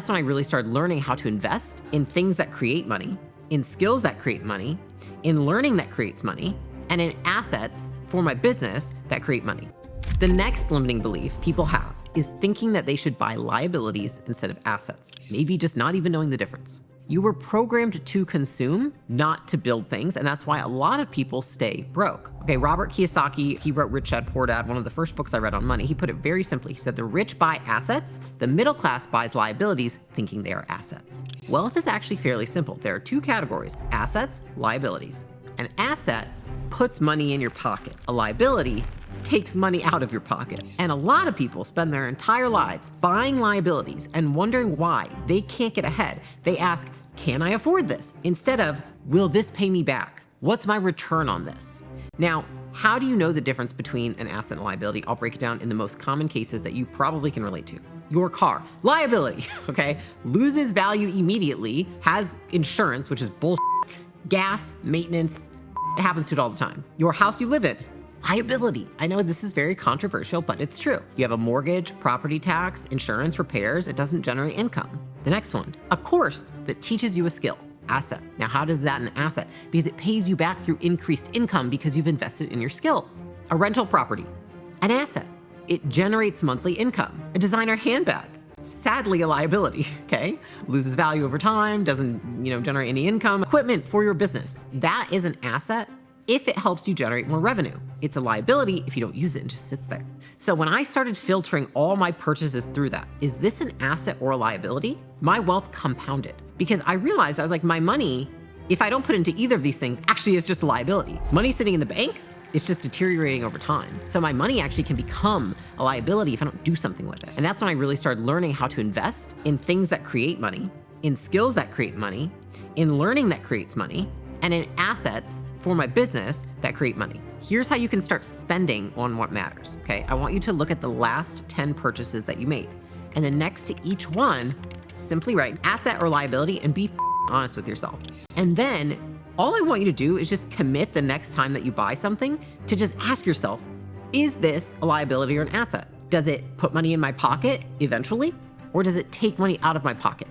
that's when I really started learning how to invest in things that create money, in skills that create money, in learning that creates money, and in assets for my business that create money. The next limiting belief people have is thinking that they should buy liabilities instead of assets, maybe just not even knowing the difference. You were programmed to consume, not to build things, and that's why a lot of people stay broke. Okay, Robert Kiyosaki, he wrote Rich Dad Poor Dad, one of the first books I read on money. He put it very simply. He said, the rich buy assets, the middle class buys liabilities thinking they are assets. Wealth is actually fairly simple. There are two categories, assets, liabilities. An asset puts money in your pocket. A liability takes money out of your pocket. And a lot of people spend their entire lives buying liabilities and wondering why they can't get ahead. They ask, can I afford this? Instead of, will this pay me back? What's my return on this? Now, how do you know the difference between an asset and liability? I'll break it down in the most common cases that you probably can relate to. Your car, liability, okay? Loses value immediately, has insurance, which is bullshit, gas, maintenance, it happens to it all the time. Your house you live in, liability. I know this is very controversial, but it's true. You have a mortgage, property tax, insurance, repairs, it doesn't generate income. The next one, a course that teaches you a skill, asset. Now, how does that an asset? Because it pays you back through increased income because you've invested in your skills. A rental property, an asset. It generates monthly income. A designer handbag, sadly a liability, okay? Loses value over time, doesn't generate any income. Equipment for your business, that is an asset if it helps you generate more revenue. It's a liability if you don't use it and just sits there. So when I started filtering all my purchases through that, is this an asset or a liability? My wealth compounded because I realized, I was like, my money, if I don't put into either of these things, actually is just a liability. Money sitting in the bank, it's just deteriorating over time. So my money actually can become a liability if I don't do something with it. And that's when I really started learning how to invest in things that create money, in skills that create money, in learning that creates money, and in assets for my business that create money. Here's how you can start spending on what matters, okay? I want you to look at the last 10 purchases that you made. And then next to each one, simply write asset or liability and be honest with yourself. And then all I want you to do is just commit the next time that you buy something to just ask yourself, is this a liability or an asset? Does it put money in my pocket eventually? Or does it take money out of my pocket?